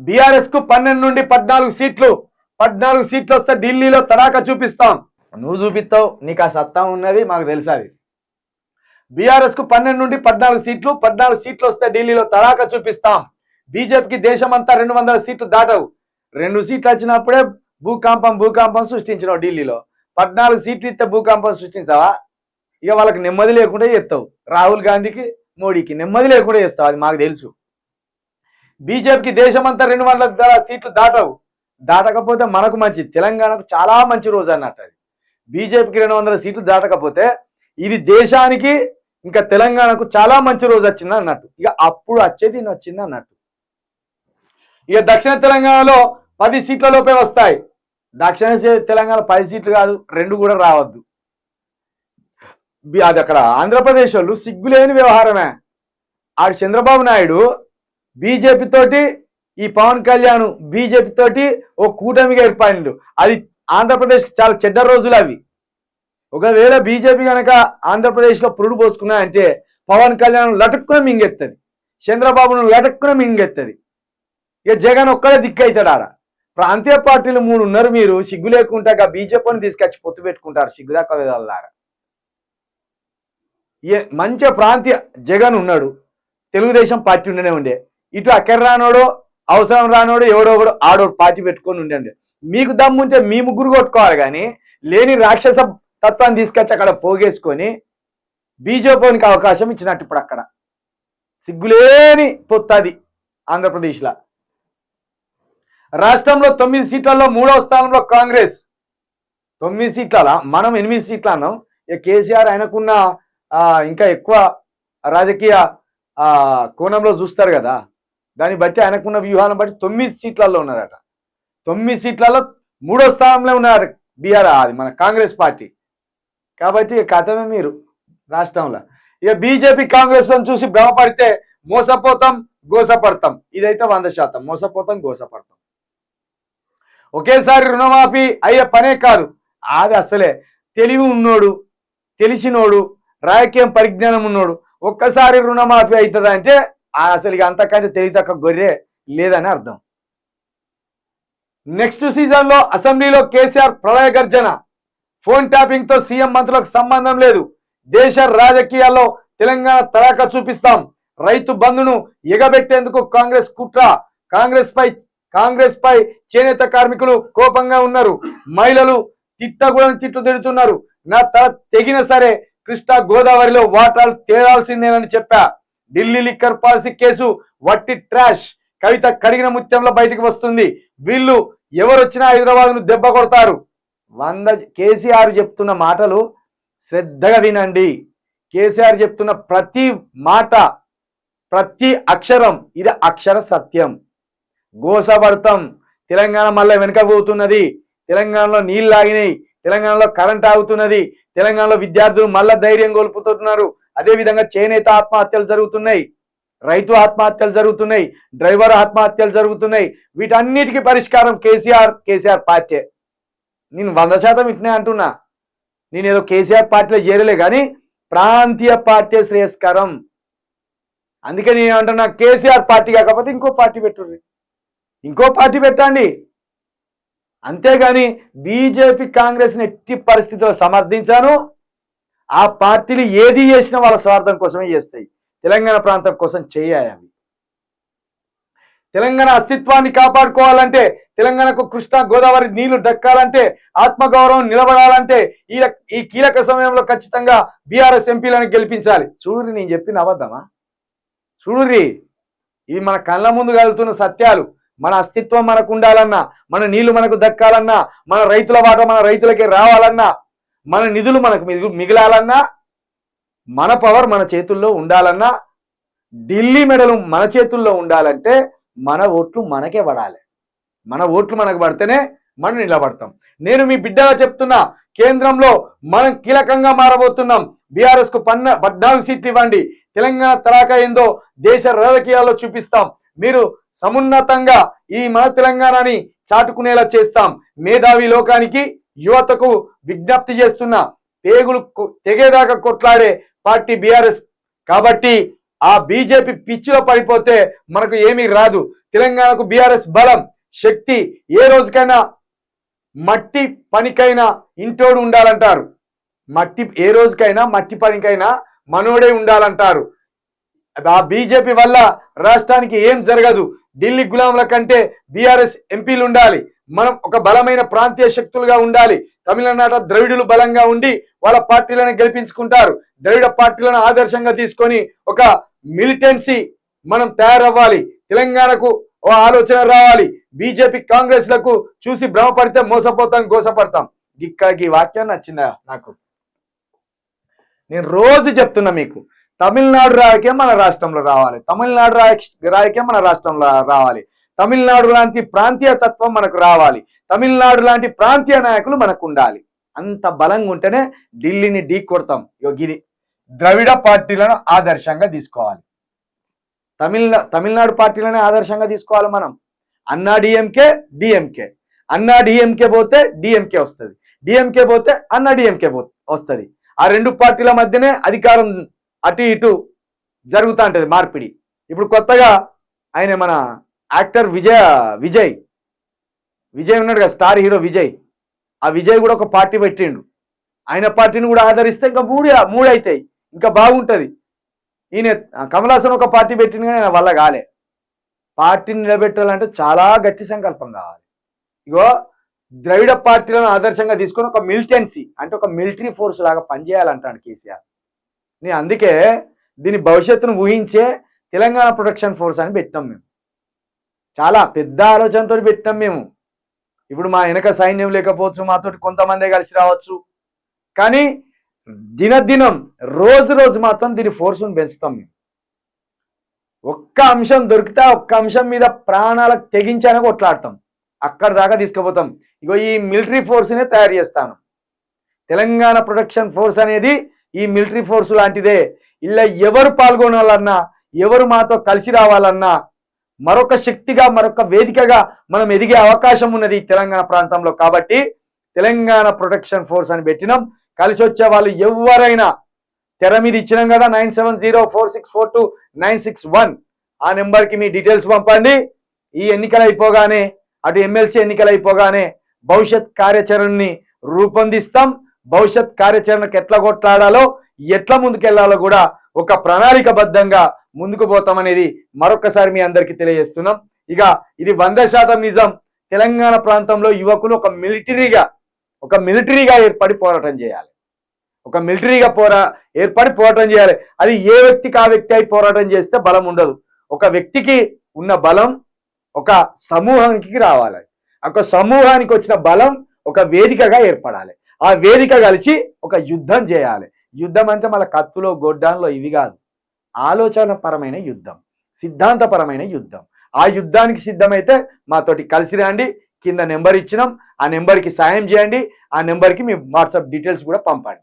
BRS కు 12 నుండి 14 సీట్లు 14 సీట్లు వస్తే ఢిల్లీలో తడాకా చూపిస్తాం. నువ్వు చూపిస్తావు, నీకు ఆ సత్తా ఉన్నది, మాకు తెలుసు. అది బీఆర్ఎస్ కు 12 నుండి 14 సీట్లు 14 సీట్లు వస్తే ఢిల్లీలో తడాకా చూపిస్తాం. బీజేపీకి దేశమంతా 200 సీట్లు దాటవు. 2 సీట్లు వచ్చినప్పుడే భూకంపం సృష్టించినావు. ఢిల్లీలో 14 సీట్లు ఇస్తే భూకంపం సృష్టించావా? ఇక వాళ్ళకి నెమ్మది లేకుండా చేస్తావు. రాహుల్ గాంధీకి మోడీకి నెమ్మది లేకుండా చేస్తావు, అది మాకు తెలుసు. బీజేపీకి దేశమంతా 200 సీట్లు దాటవు. దాటకపోతే మనకు మంచి, తెలంగాణకు చాలా మంచి రోజు అన్నట్టు. అది బీజేపీకి 200 సీట్లు దాటకపోతే ఇది దేశానికి ఇంకా తెలంగాణకు చాలా మంచి రోజు వచ్చింది అన్నట్టు. ఇక అప్పుడు వచ్చేది వచ్చింది అన్నట్టు. ఇక దక్షిణ తెలంగాణలో 10 సీట్ల లోపే వస్తాయి. దక్షిణ తెలంగాణ 10 సీట్లు కాదు, 2 కూడా రావద్దు. అది అక్కడ ఆంధ్రప్రదేశ్ వాళ్ళు సిగ్గులేని వ్యవహారమే. ఆడు చంద్రబాబు నాయుడు బీజేపీ తోటి, ఈ పవన్ కళ్యాణ్ బీజేపీ తోటి ఓ కూటమిగా ఏర్పడిండు. అది ఆంధ్రప్రదేశ్కి చాలా చెడ్డ రోజులు అవి. ఒకవేళ బీజేపీ కనుక ఆంధ్రప్రదేశ్లో పురుడు పోసుకున్నా అంటే పవన్ కళ్యాణ్ లటుక్కున మింగెత్తది, చంద్రబాబును లటుక్కున మింగెత్తది. ఇక జగన్ ఒక్కడే దిక్కు అవుతాడు. ఆడ ప్రాంతీయ పార్టీలు 3 ఉన్నారు. మీరు సిగ్గు లేకుండా బీజేపీని తీసుకొచ్చి పొత్తు పెట్టుకుంటారు. సిగ్గుదాకా వెళ్ళారా? మంచి ప్రాంతీయ జగన్ ఉన్నాడు, తెలుగుదేశం పార్టీ ఉండే. ఇటు అక్కడ రానోడు, అవసరం రానోడు, ఎవడో ఒకడు ఆడో పార్టీ పెట్టుకొని ఉండండి. మీకు దమ్ముంటే మీ ముగ్గురు కొట్టుకోవాలి, కానీ లేని రాక్షస తత్వాన్ని తీసుకొచ్చి అక్కడ పోగేసుకొని బీజేపీకి అవకాశం ఇచ్చినట్టు. ఇప్పుడు అక్కడ సిగ్గులేని పొత్తది. ఆంధ్రప్రదేశ్లో రాష్ట్రంలో 9 సీట్లలో 3వ స్థానంలో కాంగ్రెస్. 9 సీట్ల మనం 8 సీట్లు అన్నాం. ఇక కేసీఆర్ ఆయనకున్న ఇంకా ఎక్కువ రాజకీయ కోణంలో చూస్తారు కదా, దాన్ని బట్టి ఆయనకున్న వ్యూహాన్ని బట్టి 9 సీట్లలో ఉన్నారట. 9 సీట్లలో 3వ స్థానంలో ఉన్నారు బీఆర్, అది మన కాంగ్రెస్ పార్టీ. కాబట్టి కథమే మీరు రాష్ట్రంలో. ఇక బీజేపీ కాంగ్రెస్ చూసి భ్రమపడితే మోసపోతాం, గోసపడతాం. ఇదైతే 100% మోసపోతాం, గోసపడతాం. ఒకేసారి రుణమాఫీ అయ్యే పనే కాదు. అది అసలే తెలివి ఉన్నోడు, తెలిసినోడు, రాజకీయం పరిజ్ఞానం ఉన్నోడు ఒక్కసారి రుణమాఫీ అవుతుందా అంటే అసలు ఇక అంతకంటే తెలివితక్క గొర్రె లేదని అర్థం. నెక్స్ట్ సీజన్లో అసెంబ్లీలో కేసీఆర్ ప్రళయ గర్జన. ఫోన్ ట్యాపింగ్ తో సీఎం మంత్రులకు సంబంధం లేదు. దేశ రాజకీయాల్లో తెలంగాణ తడాకా చూపిస్తాం. రైతు బంధును ఎగబెట్టేందుకు కాంగ్రెస్ కుట్ర. కాంగ్రెస్ పై చేనేత కార్మికులు కోపంగా ఉన్నారు. మహిళలు తిట్టు తిడుతున్నారు. నా తల తెగిన సరే కృష్ణా గోదావరిలో వాటాలు తేరాల్సిందేనని చెప్పా. ఢిల్లీ లిక్కర్ పాలసీ కేసు వట్టి ట్రాష్. కవిత కడిగిన ముత్యంలో బయటికి వస్తుంది. వీళ్ళు ఎవరొచ్చినా హైదరాబాద్ ను దెబ్బ కొడతారు. కేసీఆర్ చెప్తున్న మాటలు శ్రద్ధగా వినండి. కేసీఆర్ చెప్తున్న ప్రతి మాట, ప్రతి అక్షరం ఇది అక్షర సత్యం. గోసపడతాం. తెలంగాణ మళ్ళీ వెనకపోతున్నది. తెలంగాణలో నీళ్ళు ఆగినాయి, తెలంగాణలో కరెంట్ ఆగుతున్నది, తెలంగాణలో విద్యార్థులు మళ్ళా ధైర్యం కోల్పోతున్నారు. అదేవిధంగా చేనేత ఆత్మహత్యలు జరుగుతున్నాయి, రైతు ఆత్మహత్యలు జరుగుతున్నాయి, డ్రైవర్ ఆత్మహత్యలు జరుగుతున్నాయి. వీటన్నిటికీ పరిష్కారం కేసీఆర్ పార్టీ. నేను 100% ఇట్నే అంటున్నా. నేనేదో కేసీఆర్ పార్టీలో చేరలే, కానీ ప్రాంతీయ పార్టీ శ్రేయస్కరం. అందుకే నేను అంటున్నా, కేసీఆర్ పార్టీ కాకపోతే ఇంకో పార్టీ పెట్టుర్రి, ఇంకో పార్టీ పెట్టండి. అంతేగాని బీజేపీ కాంగ్రెస్ని ఎట్టి పరిస్థితుల్లో సమర్థించాను. ఆ పార్టీలు ఏది చేసినా వాళ్ళ స్వార్థం కోసమే చేస్తాయి. తెలంగాణ ప్రాంతం కోసం చేయాలి. తెలంగాణ అస్తిత్వాన్ని కాపాడుకోవాలంటే, తెలంగాణకు కృష్ణా గోదావరి నీళ్లు దక్కాలంటే, ఆత్మగౌరవం నిలబడాలంటే ఈ కీలక సమయంలో ఖచ్చితంగా బీఆర్ఎస్ ఎంపీలను గెలిపించాలి. చూడురి, నేను చెప్పిన అబద్ధమా? చూడురి, ఇవి మన కళ్ళ ముందు కలుగుతున్న సత్యాలు. మన అస్తిత్వం మనకు ఉండాలన్నా, మన నీళ్లు మనకు దక్కాలన్నా, మన రైతుల వాట మన రైతులకే రావాలన్నా, మన నిధులు మనకు మిగిలాలన్నా, మన పవర్ మన చేతుల్లో ఉండాలన్నా, ఢిల్లీ మెడలు మన చేతుల్లో ఉండాలంటే మన ఓట్లు మనకే పడాలి. మన ఓట్లు మనకు పడితేనే మనం నిలబడతాం. నేను మీ బిడ్డగా చెప్తున్నా, కేంద్రంలో మనం కీలకంగా మారబోతున్నాం. బీఆర్ఎస్ కు 14 సీట్లు ఇవ్వండి. తెలంగాణ తడాకా ఏందో దేశ రాజకీయాల్లో చూపిస్తాం. మీరు సమున్నతంగా ఈ మన తెలంగాణని చాటుకునేలా చేస్తాం. మేధావి లోకానికి, యువతకు విజ్ఞప్తి చేస్తున్నా, పేగులు తెగేదాకా కొట్లాడే పార్టీ బీఆర్ఎస్. కాబట్టి ఆ బీజేపీ పిచ్చిలో పడిపోతే మనకు ఏమీ రాదు. తెలంగాణకు బీఆర్ఎస్ బలం శక్తి. ఏ రోజుకైనా మట్టి పనికైనా ఇంటోడు ఉండాలంటారు. ఏ రోజుకైనా మట్టి పనికైనా మనోడే ఉండాలంటారు. ఆ బీజేపీ వల్ల రాష్ట్రానికి ఏం జరగదు. ఢిల్లీ గులాంల కంటే బీఆర్ఎస్ ఎంపీలు ఉండాలి. మనం ఒక బలమైన ప్రాంతీయ శక్తులుగా ఉండాలి. తమిళనాడు ద్రవిడులు బలంగా ఉండి వాళ్ళ పార్టీలను గెలిపించుకుంటారు. ద్రవిడ పార్టీలను ఆదర్శంగా తీసుకొని ఒక మిలిటెన్సీ మనం తయారవ్వాలి. తెలంగాణకు ఓ ఆలోచన రావాలి. బీజేపీ కాంగ్రెస్ లకు చూసి భ్రమపడితే మోసపోతాం, గోసపడతాం. ఈ వాక్యం నచ్చిందా నాకు? నేను రోజు చెప్తున్నా మీకు, తమిళనాడు రాజకీయం మన రాష్ట్రంలో రావాలి, తమిళనాడు రాజకీయం మన రాష్ట్రంలో రావాలి, తమిళనాడు లాంటి ప్రాంతీయ తత్వం మనకు రావాలి, తమిళనాడు లాంటి ప్రాంతీయ నాయకులు మనకు ఉండాలి. అంత బలంగా ఉంటేనే ఢిల్లీని ఢీ కొడతాం. ఇది ద్రవిడ పార్టీలను ఆదర్శంగా తీసుకోవాలి. తమిళనాడు పార్టీలను ఆదర్శంగా తీసుకోవాలి మనం. అన్నా డిఎంకే అన్నా డిఎంకే పోతే డిఎంకే వస్తుంది, డిఎంకే పోతే అన్నా డిఎంకే వస్తుంది. ఆ రెండు పార్టీల మధ్యనే అధికారం అటు ఇటు జరుగుతూ ఉంటుంది మార్పిడి. ఇప్పుడు కొత్తగా ఆయన మన యాక్టర్ విజయ్ ఉన్నాడు కదా, స్టార్ హీరో విజయ్. ఆ విజయ్ కూడా ఒక పార్టీ పెట్టిండు. ఆయన పార్టీని కూడా ఆదరిస్తే ఇంకా మూడు అవుతాయి, ఇంకా బాగుంటుంది. ఈయన కమల్ హాసన్ ఒక పార్టీ పెట్టింది కానీ ఆయన వల్ల కాలే. పార్టీని నిలబెట్టాలంటే చాలా గట్టి సంకల్పం కావాలి. ఇగో ద్రవిడ పార్టీలను ఆదర్శంగా తీసుకొని ఒక మిలిటెన్సీ అంటే ఒక మిలిటరీ ఫోర్స్ లాగా పనిచేయాలంటాడు కేసీఆర్. నేను అందుకే దీని భవిష్యత్తును ఊహించే తెలంగాణ ప్రొటెక్షన్ ఫోర్స్ అని పెట్టినాం మేము. చాలా పెద్ద ఆలోచనతో పెట్టినాం మేము. ఇప్పుడు మా వెనక సైన్యం లేకపోవచ్చు, మాతోటి కొంతమందే కలిసి రావచ్చు, కానీ దినదినం రోజు మాత్రం దీని ఫోర్స్ను పెంచుతాం మేము. ఒక్క అంశం దొరికితే ఒక్క అంశం మీద ప్రాణాలకు తెగించాలని కొట్లాడతాం, అక్కడ దాకా తీసుకుపోతాం. ఇగో ఈ మిలిటరీ ఫోర్స్నే తయారు చేస్తాను. తెలంగాణ ప్రొటెక్షన్ ఫోర్స్ అనేది ఈ మిలిటరీ ఫోర్స్ లాంటిదే. ఇలా ఎవరు పాల్గొనాలన్నా, ఎవరు మాతో కలిసి రావాలన్నా మరొక శక్తిగా, మరొక వేదికగా మనం ఎదిగే అవకాశం ఉన్నది తెలంగాణ ప్రాంతంలో. కాబట్టి తెలంగాణ ప్రొటెక్షన్ ఫోర్స్ అని పెట్టినాం. కలిసి వచ్చే వాళ్ళు ఎవరైనా తెర మీద ఇచ్చినాం కదా, 9704642961 ఆ నెంబర్కి మీ డీటెయిల్స్ పంపండి. ఈ ఎన్నికలు అయిపోగానే, అటు ఎమ్మెల్సీ ఎన్నికలు అయిపోగానే భవిష్యత్ కార్యాచరణని రూపొందిస్తాం. భవిష్యత్ కార్యాచరణకు ఎట్లా కొట్లాడాలో, ఎట్లా ముందుకెళ్లాలో కూడా ఒక ప్రణాళికబద్ధంగా ముందుకు పోతామనేది మరొకసారి మీ అందరికీ తెలియజేస్తున్నాం. ఇక ఇది 100% నిజం. తెలంగాణ ప్రాంతంలో యువకులు ఒక మిలిటరీగా ఏర్పడి పోరాటం చేయాలి. ఒక మిలిటరీగా ఏర్పడి పోరాటం చేయాలి. అది ఏ వ్యక్తికి ఆ వ్యక్తి అయి పోరాటం చేస్తే బలం ఉండదు. ఒక వ్యక్తికి ఉన్న బలం ఒక సమూహానికి రావాలి. ఒక సమూహానికి వచ్చిన బలం ఒక వేదికగా ఏర్పడాలి. ఆ వేదిక కలిసి ఒక యుద్ధం చేయాలి. యుద్ధం అంటే మన కత్తులో గొడ్డాన్లో ఇవి కాదు, ఆలోచనపరమైన యుద్ధం, సిద్ధాంతపరమైన యుద్ధం. ఆ యుద్ధానికి సిద్ధమైతే మాతోటి కలిసి రండి. కింద నెంబర్ ఇచ్చినాం, ఆ నెంబర్కి సాయం చేయండి. ఆ నెంబర్కి మీ వాట్సాప్ డీటెయిల్స్ కూడా పంపండి.